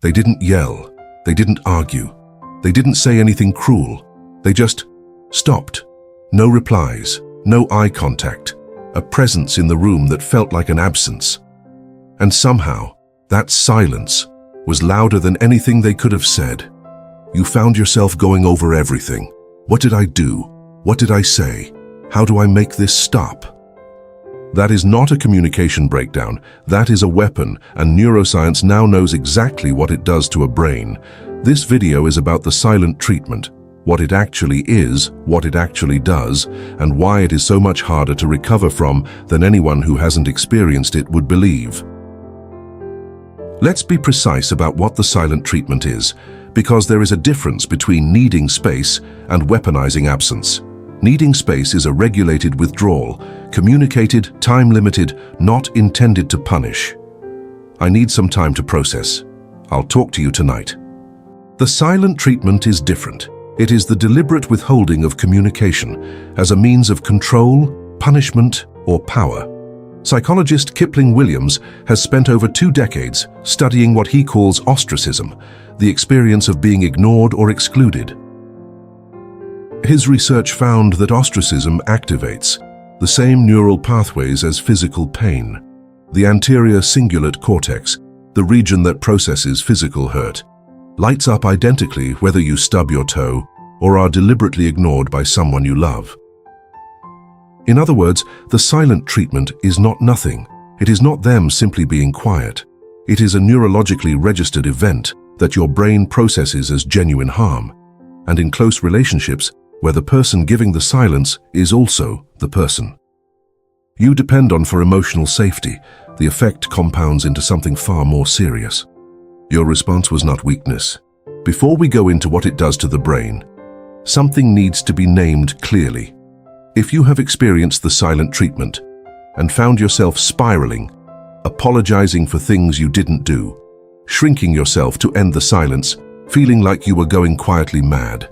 They didn't yell. They didn't argue. They didn't say anything cruel. They just stopped. No replies, no eye contact, a presence in the room that felt like an absence. And somehow, that silence was louder than anything they could have said. You found yourself going over everything. What did I do? What did I say? How do I make this stop? That is not a communication breakdown. That is a weapon, and neuroscience now knows exactly what it does to a brain. This video is about the silent treatment, what it actually is, what it actually does, and why it is so much harder to recover from than anyone who hasn't experienced it would believe. Let's be precise about what the silent treatment is, because there is a difference between needing space and weaponizing absence. Needing space is a regulated withdrawal, communicated, time-limited, not intended to punish. I need some time to process. I'll talk to you tonight. The silent treatment is different. It is the deliberate withholding of communication as a means of control, punishment, or power. Psychologist Kipling Williams has spent over 2 decades studying what he calls ostracism, the experience of being ignored or excluded. His research found that ostracism activates the same neural pathways as physical pain. The anterior cingulate cortex, the region that processes physical hurt, lights up identically whether you stub your toe or are deliberately ignored by someone you love. In other words, the silent treatment is not nothing. It is not them simply being quiet. It is a neurologically registered event that your brain processes as genuine harm. And in close relationships, where the person giving the silence is also the person you depend on for emotional safety, the effect compounds into something far more serious. Your response was not weakness. Before we go into what it does to the brain, something needs to be named clearly. If you have experienced the silent treatment and found yourself spiraling, apologizing for things you didn't do, shrinking yourself to end the silence, feeling like you were going quietly mad,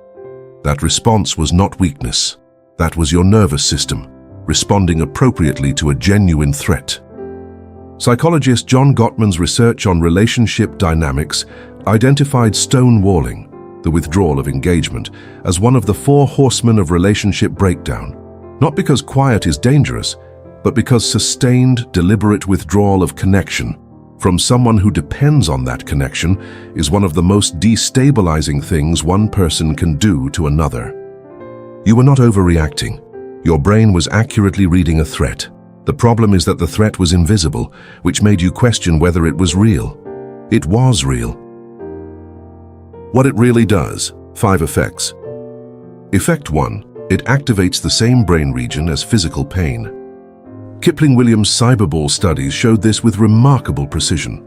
that response was not weakness. That was your nervous system, responding appropriately to a genuine threat. Psychologist John Gottman's research on relationship dynamics identified stonewalling, the withdrawal of engagement, as one of the 4 horsemen of relationship breakdown. Not because quiet is dangerous, but because sustained, deliberate withdrawal of connection from someone who depends on that connection is one of the most destabilizing things one person can do to another. You were not overreacting. Your brain was accurately reading a threat. The problem is that the threat was invisible, which made you question whether it was real. It was real. What it really does: 5 effects. Effect 1. It activates the same brain region as physical pain. Kipling Williams' cyberball studies showed this with remarkable precision.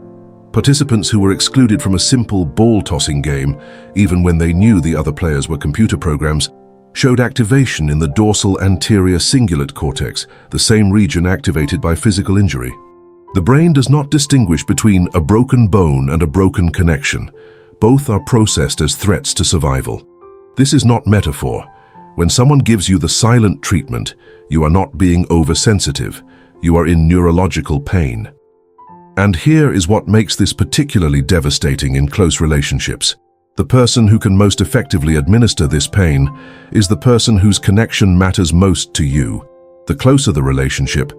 Participants who were excluded from a simple ball-tossing game, even when they knew the other players were computer programs, showed activation in the dorsal anterior cingulate cortex, the same region activated by physical injury. The brain does not distinguish between a broken bone and a broken connection. Both are processed as threats to survival. This is not metaphor. When someone gives you the silent treatment, you are not being oversensitive. You are in neurological pain. And here is what makes this particularly devastating in close relationships. The person who can most effectively administer this pain is the person whose connection matters most to you. The closer the relationship,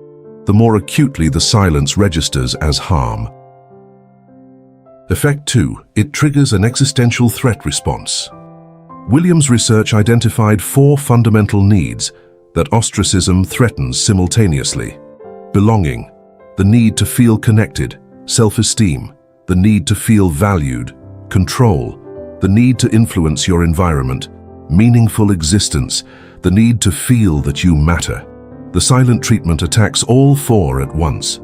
the more acutely the silence registers as harm. Effect 2. It triggers an existential threat response. Williams' research identified 4 fundamental needs that ostracism threatens simultaneously. Belonging, the need to feel connected; self-esteem, the need to feel valued; control, the need to influence your environment; meaningful existence, the need to feel that you matter. The silent treatment attacks all 4 at once.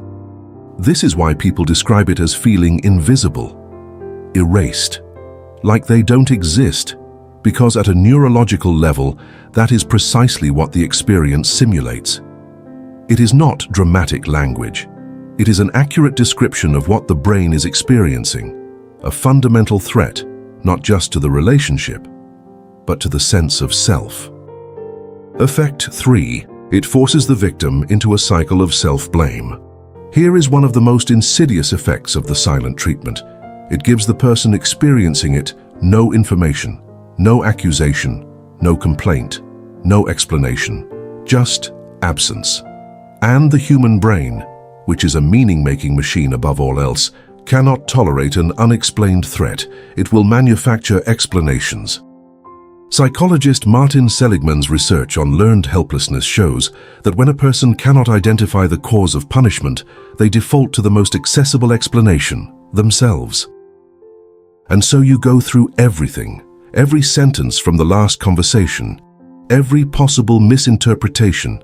This is why people describe it as feeling invisible, erased, like they don't exist, because at a neurological level, that is precisely what the experience simulates. It is not dramatic language. It is an accurate description of what the brain is experiencing, a fundamental threat, not just to the relationship, but to the sense of self. Effect 3. It forces the victim into a cycle of self-blame. Here is one of the most insidious effects of the silent treatment. It gives the person experiencing it no information, no accusation, no complaint, no explanation, just absence. And the human brain, which is a meaning-making machine above all else, cannot tolerate an unexplained threat. It will manufacture explanations. Psychologist Martin Seligman's research on learned helplessness shows that when a person cannot identify the cause of punishment, they default to the most accessible explanation, themselves. And so you go through everything, every sentence from the last conversation, every possible misinterpretation,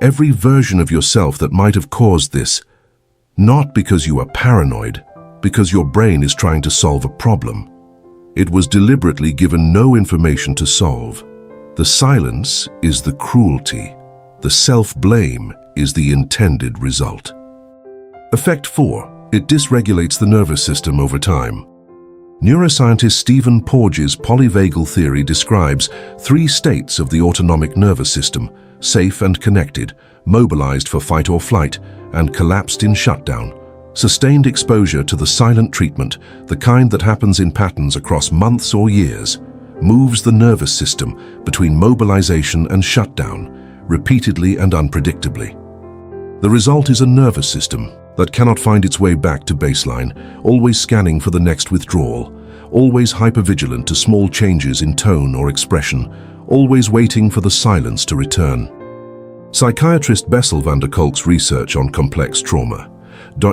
every version of yourself that might have caused this, not because you are paranoid, because your brain is trying to solve a problem. It was deliberately given no information to solve. The silence is the cruelty. The self-blame is the intended result. Effect 4. It dysregulates the nervous system over time. Neuroscientist Stephen Porges' polyvagal theory describes 3 states of the autonomic nervous system: safe and connected, mobilized for fight or flight, and collapsed in shutdown. Sustained exposure to the silent treatment, the kind that happens in patterns across months or years, moves the nervous system between mobilization and shutdown, repeatedly and unpredictably. The result is a nervous system that cannot find its way back to baseline, always scanning for the next withdrawal, always hypervigilant to small changes in tone or expression, always waiting for the silence to return. Psychiatrist Bessel van der Kolk's research on complex trauma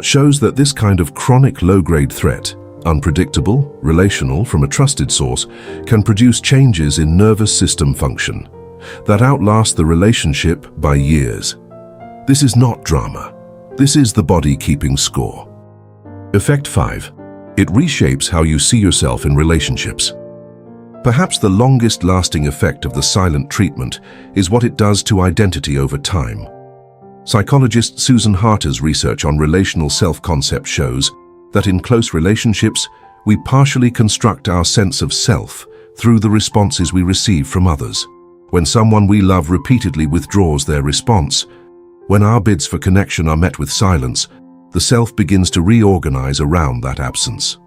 shows that this kind of chronic low-grade threat, unpredictable, relational, from a trusted source, can produce changes in nervous system function that outlast the relationship by years. This is not drama. This is the body keeping score. Effect 5. It reshapes how you see yourself in relationships. Perhaps the longest-lasting effect of the silent treatment is what it does to identity over time. Psychologist Susan Harter's research on relational self-concept shows that in close relationships, we partially construct our sense of self through the responses we receive from others. When someone we love repeatedly withdraws their response, when our bids for connection are met with silence, the self begins to reorganize around that absence.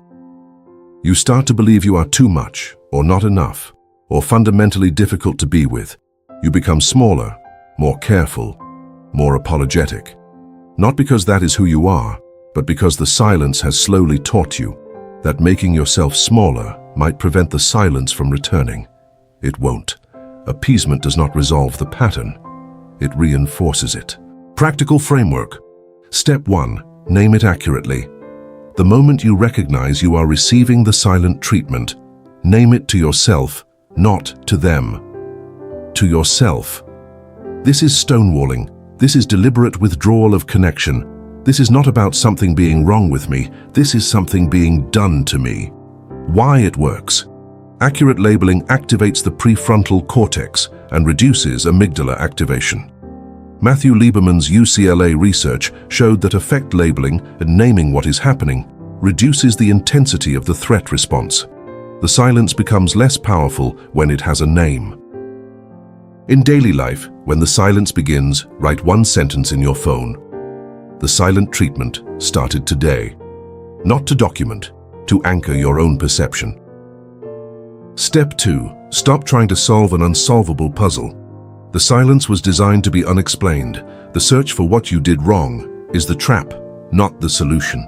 You start to believe you are too much, or not enough, or fundamentally difficult to be with. You become smaller, more careful, more apologetic. Not because that is who you are, but because the silence has slowly taught you that making yourself smaller might prevent the silence from returning. It won't. Appeasement does not resolve the pattern. It reinforces it. Practical framework. Step 1. Name it accurately. The moment you recognize you are receiving the silent treatment, name it to yourself, not to them. To yourself. This is stonewalling. This is deliberate withdrawal of connection. This is not about something being wrong with me. This is something being done to me. Why it works. Accurate labeling activates the prefrontal cortex and reduces amygdala activation. Matthew Lieberman's UCLA research showed that affect labeling and naming what is happening reduces the intensity of the threat response. The silence becomes less powerful when it has a name. In daily life, when the silence begins, write one sentence in your phone. The silent treatment started today. Not to document, to anchor your own perception. Step 2. Stop trying to solve an unsolvable puzzle. The silence was designed to be unexplained. The search for what you did wrong is the trap, not the solution.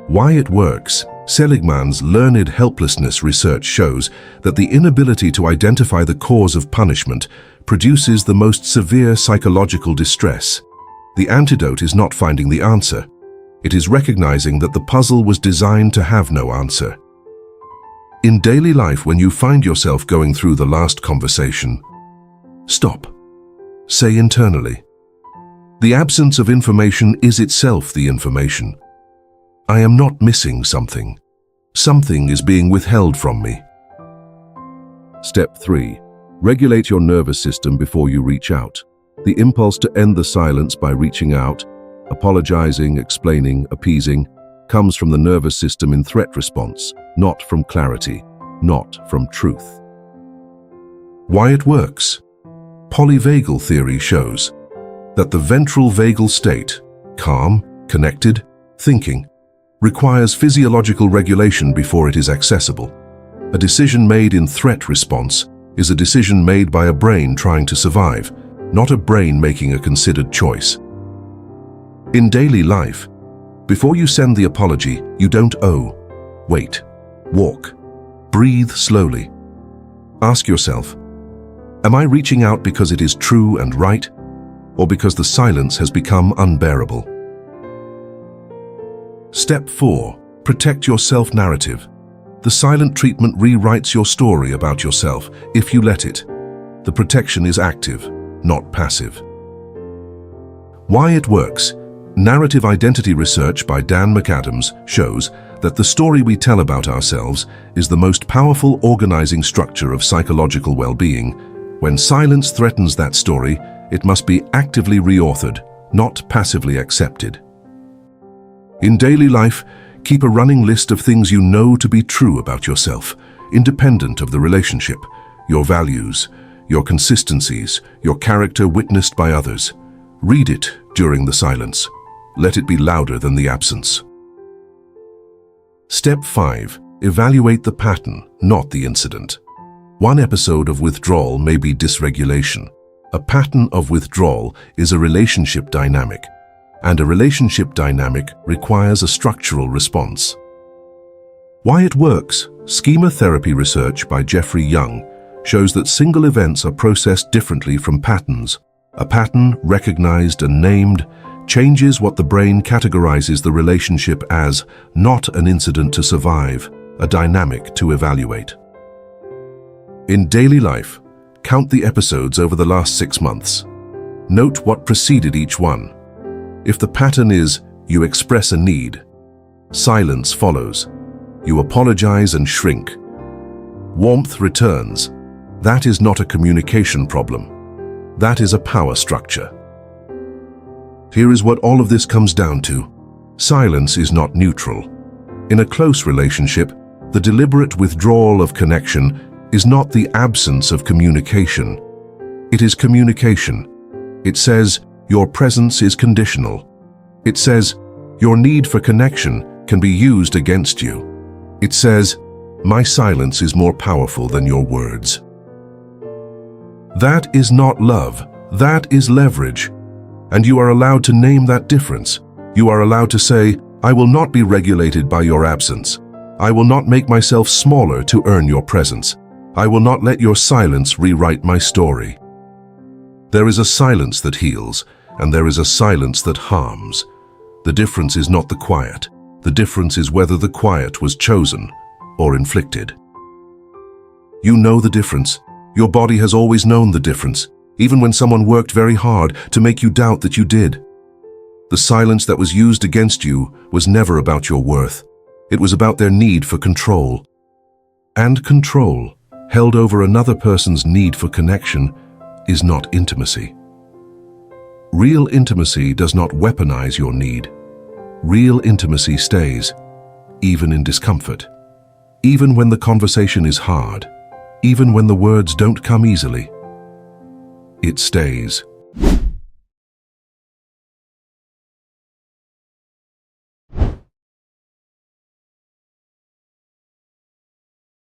Why it works. Seligman's learned helplessness research shows that the inability to identify the cause of punishment produces the most severe psychological distress. The antidote is not finding the answer. It is recognizing that the puzzle was designed to have no answer. In daily life, when you find yourself going through the last conversation, stop. Say internally, the absence of information is itself the information. I am not missing something. Something is being withheld from me. Step 3. Regulate your nervous system before you reach out. The impulse to end the silence by reaching out, apologizing, explaining, appeasing, comes from the nervous system in threat response, not from clarity, not from truth. Why it works. Polyvagal theory shows that the ventral vagal state, calm, connected, thinking, requires physiological regulation before it is accessible. A decision made in threat response is a decision made by a brain trying to survive, not a brain making a considered choice. In daily life, before you send the apology, you don't owe. Wait, walk, breathe slowly. Ask yourself, am I reaching out because it is true and right, or because the silence has become unbearable? Step 4. Protect your self-narrative. The silent treatment rewrites your story about yourself if you let it. The protection is active, not passive. Why it works. Narrative identity research by Dan McAdams shows that the story we tell about ourselves is the most powerful organizing structure of psychological well-being. When silence threatens that story, it must be actively reauthored, not passively accepted. In daily life, keep a running list of things you know to be true about yourself, independent of the relationship, your values, your consistencies, your character witnessed by others. Read it during the silence. Let it be louder than the absence. Step 5. Evaluate the pattern, not the incident. One episode of withdrawal may be dysregulation. A pattern of withdrawal is a relationship dynamic, and a relationship dynamic requires a structural response. Why it works. Schema therapy research by Jeffrey Young shows that single events are processed differently from patterns. A pattern, recognized and named, changes what the brain categorizes the relationship as, not an incident to survive, a dynamic to evaluate. In daily life, count the episodes over the last 6 months. Note what preceded each one. If the pattern is, you express a need, silence follows. You apologize and shrink. Warmth returns. That is not a communication problem. That is a power structure. Here is what all of this comes down to. Silence is not neutral. In a close relationship, the deliberate withdrawal of connection is not the absence of communication. It is communication. It says, your presence is conditional. It says, your need for connection can be used against you. It says, my silence is more powerful than your words. That is not love. That is leverage. And you are allowed to name that difference. You are allowed to say, I will not be regulated by your absence. I will not make myself smaller to earn your presence. I will not let your silence rewrite my story. There is a silence that heals, and there is a silence that harms. The difference is not the quiet. The difference is whether the quiet was chosen or inflicted. You know the difference. Your body has always known the difference, even when someone worked very hard to make you doubt that you did. The silence that was used against you was never about your worth. It was about their need for control. And control, held over another person's need for connection, is not intimacy. Real intimacy does not weaponize your need. Real intimacy stays, even in discomfort, even when the conversation is hard, even when the words don't come easily. It stays.